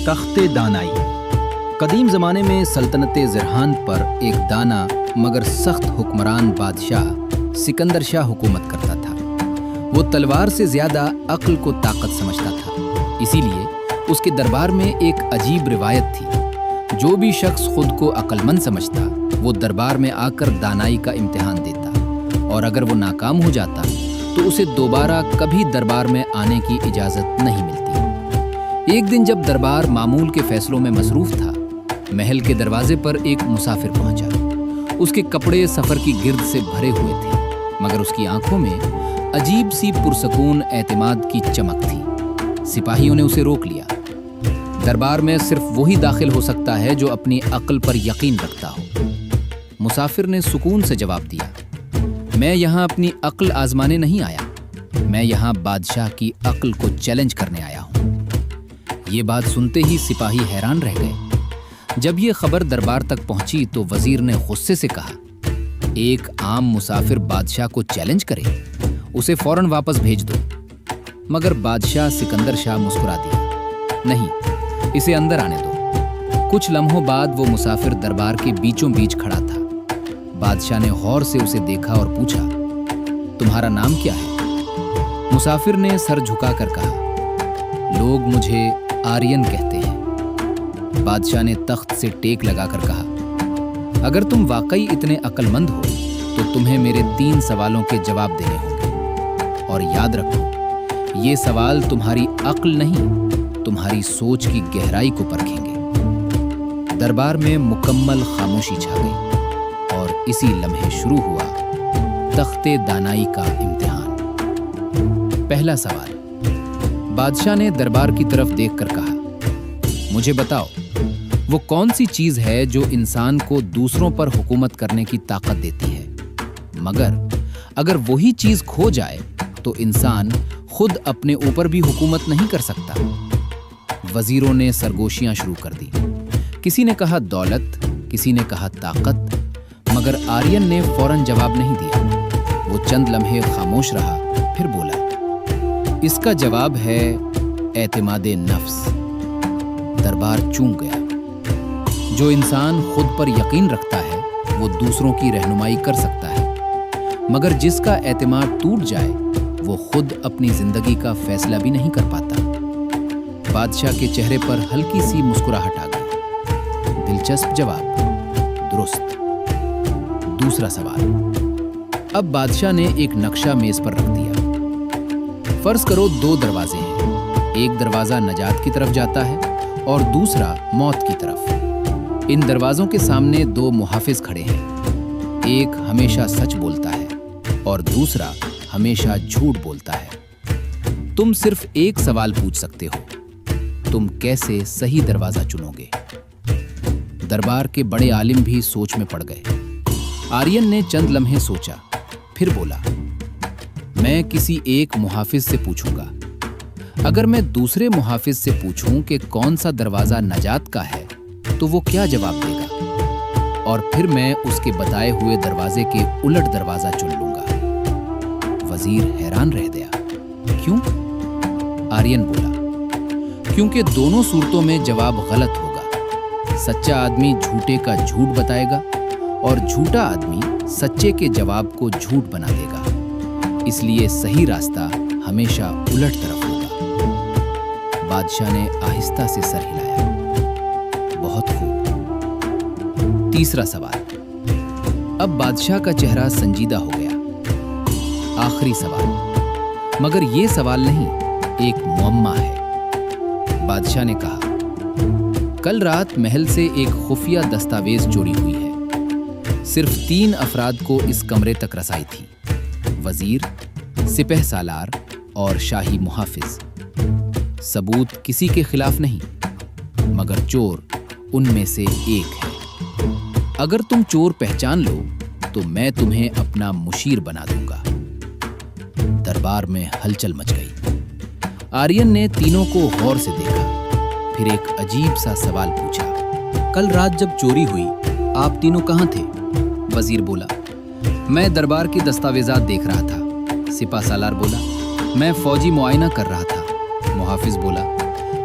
تخت دانائی۔ قدیم زمانے میں سلطنت زرہان پر ایک دانا مگر سخت حکمران بادشاہ سکندر شاہ حکومت کرتا تھا۔ وہ تلوار سے زیادہ عقل کو طاقت سمجھتا تھا، اسی لیے اس کے دربار میں ایک عجیب روایت تھی۔ جو بھی شخص خود کو عقل مند سمجھتا وہ دربار میں آ کر دانائی کا امتحان دیتا، اور اگر وہ ناکام ہو جاتا تو اسے دوبارہ کبھی دربار میں آنے کی اجازت نہیں ملتی۔ ایک دن جب دربار معمول کے فیصلوں میں مصروف تھا، محل کے دروازے پر ایک مسافر پہنچا۔ اس کے کپڑے سفر کی گرد سے بھرے ہوئے تھے، مگر اس کی آنکھوں میں عجیب سی پرسکون اعتماد کی چمک تھی۔ سپاہیوں نے اسے روک لیا۔ دربار میں صرف وہی داخل ہو سکتا ہے جو اپنی عقل پر یقین رکھتا ہو۔ مسافر نے سکون سے جواب دیا، میں یہاں اپنی عقل آزمانے نہیں آیا، میں یہاں بادشاہ کی عقل کو چیلنج کرنے آیا ہوں۔ یہ بات سنتے ہی سپاہی حیران رہ گئے۔ جب یہ خبر دربار تک پہنچی تو وزیر نے غصے سے کہا، ایک عام مسافر بادشاہ کو چیلنج کرے، اسے فوراً واپس بھیج دو۔ مگر بادشاہ سکندر شاہ مسکرا دیا، نہیں، اسے اندر آنے دو۔ کچھ لمحوں بعد وہ مسافر دربار کے بیچوں بیچ کھڑا تھا۔ بادشاہ نے غور سے اسے دیکھا اور پوچھا، تمہارا نام کیا ہے؟ مسافر نے سر جھکا کر کہا، لوگ مجھے آرین کہتے ہیں۔ بادشاہ نے تخت سے ٹیک لگا کر کہا، اگر تم واقعی اتنے عقل مند ہو تو تمہیں میرے 3 سوالوں کے جواب دینے ہوں گے، اور یاد رکھو یہ سوال تمہاری عقل نہیں، تمہاری سوچ کی گہرائی کو پرکھیں گے۔ دربار میں مکمل خاموشی چھا گئی، اور اسی لمحے شروع ہوا تخت دانائی کا امتحان۔ پہلا سوال۔ بادشاہ نے دربار کی طرف دیکھ کر کہا، مجھے بتاؤ، وہ کون سی چیز ہے جو انسان کو دوسروں پر حکومت کرنے کی طاقت دیتی ہے، مگر اگر وہی چیز کھو جائے تو انسان خود اپنے اوپر بھی حکومت نہیں کر سکتا؟ وزیروں نے سرگوشیاں شروع کر دی۔ کسی نے کہا دولت، کسی نے کہا طاقت، مگر آرین نے فوراً جواب نہیں دیا۔ وہ چند لمحے خاموش رہا، پھر بولا، اس کا جواب ہے اعتماد نفس۔ دربار چونک گیا۔ جو انسان خود پر یقین رکھتا ہے وہ دوسروں کی رہنمائی کر سکتا ہے، مگر جس کا اعتماد ٹوٹ جائے وہ خود اپنی زندگی کا فیصلہ بھی نہیں کر پاتا۔ بادشاہ کے چہرے پر ہلکی سی مسکراہٹ آ گئی۔ دلچسپ جواب، درست۔ دوسرا سوال۔ اب بادشاہ نے ایک نقشہ میز پر رکھ دیا۔ فرض کرو 2 دروازے ہیں، ایک دروازہ نجات کی طرف جاتا ہے اور دوسرا موت کی طرف۔ ان دروازوں کے سامنے 2 محافظ کھڑے ہیں، ایک ہمیشہ سچ بولتا ہے اور دوسرا ہمیشہ جھوٹ بولتا ہے۔ تم صرف ایک سوال پوچھ سکتے ہو، تم کیسے صحیح دروازہ چنو گے؟ دربار کے بڑے عالم بھی سوچ میں پڑ گئے۔ آرین نے چند لمحے سوچا، پھر بولا، میں کسی ایک محافظ سے پوچھوں گا۔ اگر میں دوسرے محافظ سے پوچھوں کہ کون سا دروازہ نجات کا ہے تو وہ کیا جواب دے گا، اور پھر میں اس کے بتائے ہوئے دروازے کے الٹ دروازہ چن لوں گا۔ وزیر حیران رہ گیا۔ کیوں؟ آرین بولا، کیونکہ دونوں صورتوں میں جواب غلط ہوگا۔ سچا آدمی جھوٹے کا جھوٹ بتائے گا اور جھوٹا آدمی سچے کے جواب کو جھوٹ بنا دے گا، اس لیے صحیح راستہ ہمیشہ الٹ طرف ہوگا۔ بادشاہ نے آہستہ سے سر ہلایا۔ بہت خوب۔ تیسرا سوال۔ اب بادشاہ کا چہرہ سنجیدہ ہو گیا۔ آخری سوال، مگر یہ سوال نہیں، ایک معمہ ہے۔ بادشاہ نے کہا، کل رات محل سے ایک خفیہ دستاویز چوری ہوئی ہے۔ صرف 3 افراد کو اس کمرے تک رسائی تھی، وزیر، سپہ سالار اور شاہی محافظ۔ ثبوت کسی کے خلاف نہیں، مگر چور ان میں سے ایک ہے۔ اگر تم چور پہچان لو تو میں تمہیں اپنا مشیر بنا دوں گا۔ دربار میں ہلچل مچ گئی۔ آرین نے تینوں کو غور سے دیکھا، پھر ایک عجیب سا سوال پوچھا، کل رات جب چوری ہوئی آپ تینوں کہاں تھے؟ وزیر بولا، میں دربار کی دستاویزات دیکھ رہا تھا۔ سپہ سالار بولا، میں فوجی معائنہ کر رہا تھا۔ محافظ بولا،